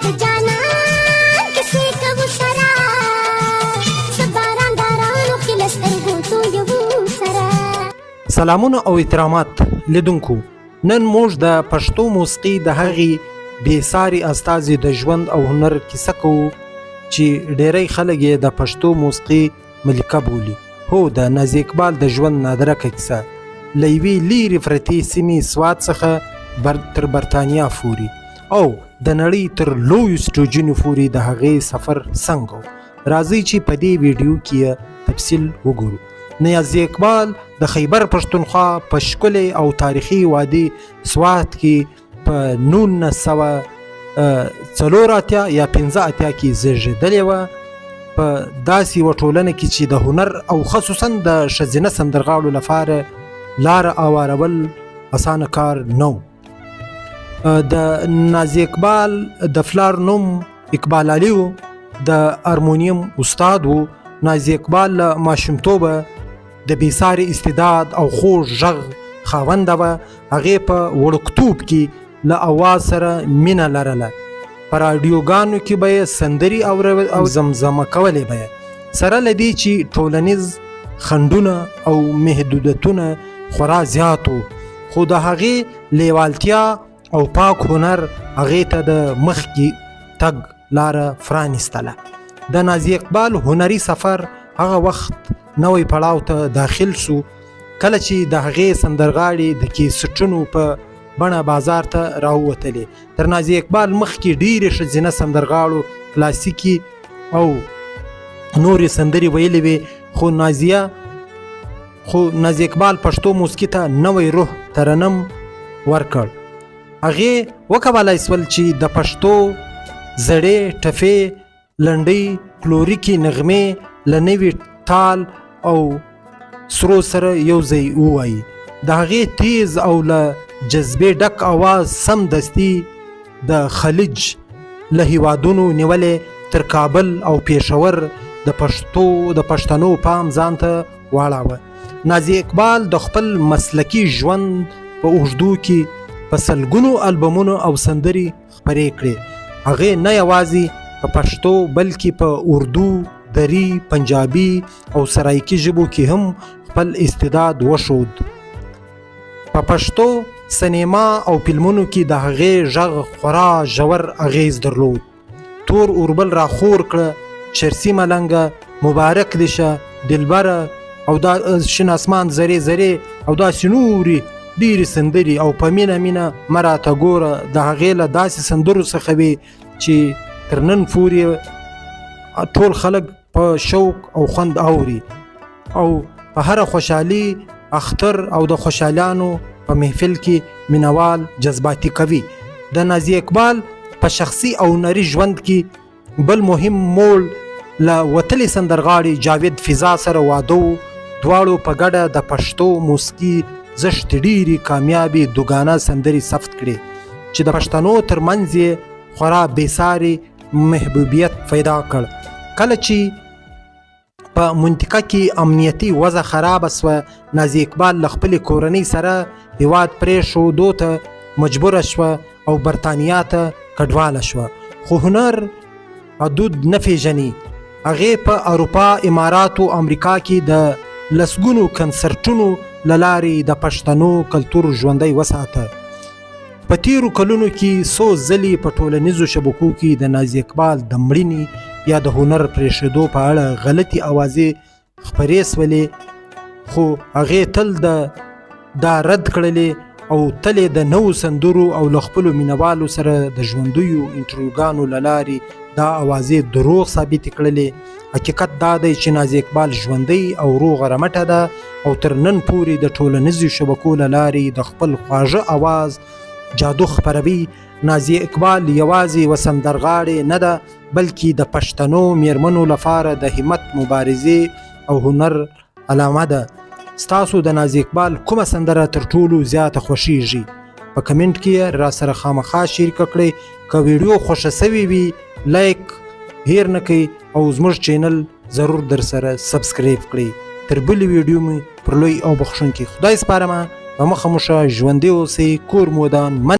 د جانان کیسې کوو سره سباران دارانو کې له سترګو تویوو سره. سلامونه او احترامات لیدونکو، نن موږ د پښتو موسیقۍ د هغې بېساري استازي د ژوند او هنر کیسه کوو چې ډېری خلک یې د پښتو موسیقۍ ملکه بولي. هو، د نازیه اقبال د ژوند نادرکه کیسه له یوې لیرې پرتې سیمې سوات څخه تر برطانیا پورې او د نړۍ تر لویو سټیجونو پورې د هغې سفر څنګه و. راځئ چې په دې ویډیو کې یې تفصیل وګورو. نازیه اقبال د خیبر پښتونخوا په ښکلي او تاریخي وادي سوات کې په 1984 یا 85 کې زیږېدلې وه. په داسې یوه ټولنه کې چې د هنر او خصوصا د ښځینه سندرغاړو لپاره لاره اوارول اسانه کار نه و. د نازیه اقبال د پلار نوم اقبال علي و، د هارمونیم استاد و. نازیه اقبال له ماشومتوبه د بېساري استعداد او خوږ غږ خاونده وه. هغې په وړکتوب کې له اواز سره مینه لرله. په راډیوګانو کې به یې سندرې او زمزمه کولې به یې، سره له دې چې ټولنیز خنډونه او محدودیتونه خورا زیات و، خو د هغې لیوالتیا او پاک هنر هغې ته د مخکې تګ لاره پرانیستله. د نازیه اقبال هنري سفر هغه وخت نوی پړاو ته داخل سو کله چې د هغې سندرغاړې د کیسټونو په بڼه بازار ته راووتلې. تر نازیه اقبال مخکې ډېرې ښځینه سندرغاړو کلاسیکي او نورې سندرې ویلې وې، خو نازیه اقبال پښتو موسیقۍ ته نوی روح ترنم ورکړ. هغې وکولی سول چې د پښتو زړې ټپې، لنډۍ، کلوریکي نغمې له نوي تال او سرو سره یو ځای ووایي. د هغې تیز او له جذبې ډک اواز سمدستي د خلیج له هیوادونو نیولې تر کابل او پېښور د پښتنو پام ځان ته واړاوه. نازیه اقبال د خپل مسلکي ژوند په اوږدو کې په سلګونو البمونو او سندرې خپرې کړې. هغې نه یوازې په پښتو بلکې په اردو، دری، پنجابي او سرایکي ژبو کې هم خپل استعداد وښود. په پښتو سینما او فلمونو کې د هغې غږ خورا ژور اغیز درلود. تور اوربل را خور کړه، چرسي ملنګه، مبارک دې شه، دلبره او دا شین اسمان زرې زرې او داسې نورې ډېرې سندرې او په مینه مینه مه راته ګوره د هغې له داسې سندرو څخه وې چې تر نن پورې ټول خلک په شوق او خوند اوري او په هره خوشحالي اختر او د خوشحالیانو په محفل کې مینوال جذباتي کوي. د نازیه اقبال په شخصي او هنري ژوند کې بل مهم موړ له وتلې سندرغاړې جاوید فضا سره واده و. دواړو په ګډه د پښتو موسیقي زښتې ډېرې کامیابې دوګانه سندرې ثبت کړې چې د پښتنو ترمنځ یې خورا بېساري محبوبیت پیدا کړ. کله چې په منطقه کې امنیتي وضع خرابه سوه، نازیه اقبال له خپلې کورنۍ سره هېواد پرېښودو ته مجبوره شوه او برطانیا ته کډواله شوه. خو هنر حدود نه پېژني. هغې په اروپا، اماراتو، امریکا کې د لسګونو کنسرټونو له لارې د پښتنو کلتور ژوندی وساته. په تیرو کلونو کې څو ځلې په ټولنیزو شبکو کې د نازیه اقبال د مړینې یا د هنر پرېښودو په اړه غلطي اوازې خپرې سولې، خو هغې تل دا رد کړلې او تل یې د نوو سندرو او له خپلو مینوالو سره د ژوندیو انټروګانو له لارې دا اوازې دروغ ثابتې کړلې. حقیقت دا دی چې نازیه اقبال ژوندی او روغه رمټه ده او تر نن پورې د ټولنیزو شبکو له لارې د خپل خواږه اواز جادو خپروي. نازیه اقبال یوازې یوه سندرغاړې نه ده بلکې د پښتنو میرمنو لپاره د همت، مبارزې او هنر علامه ده. ستاسو د نازیه اقبال کومه سندره تر ټولو زیاته خوښیږي؟ په کمنټ کې را سره خامخا شریکه کړئ. که ویډیو خوښه سوې وي لایک هیر نه کوئ او زموږ چینل ضرور در سره سبسکرایب کړئ. تر بلې ویډیو مې پر لوی او بخښونکي خدای سپارمه. په مخه مو شه، ژوندي اوسئ، کور مو ودان.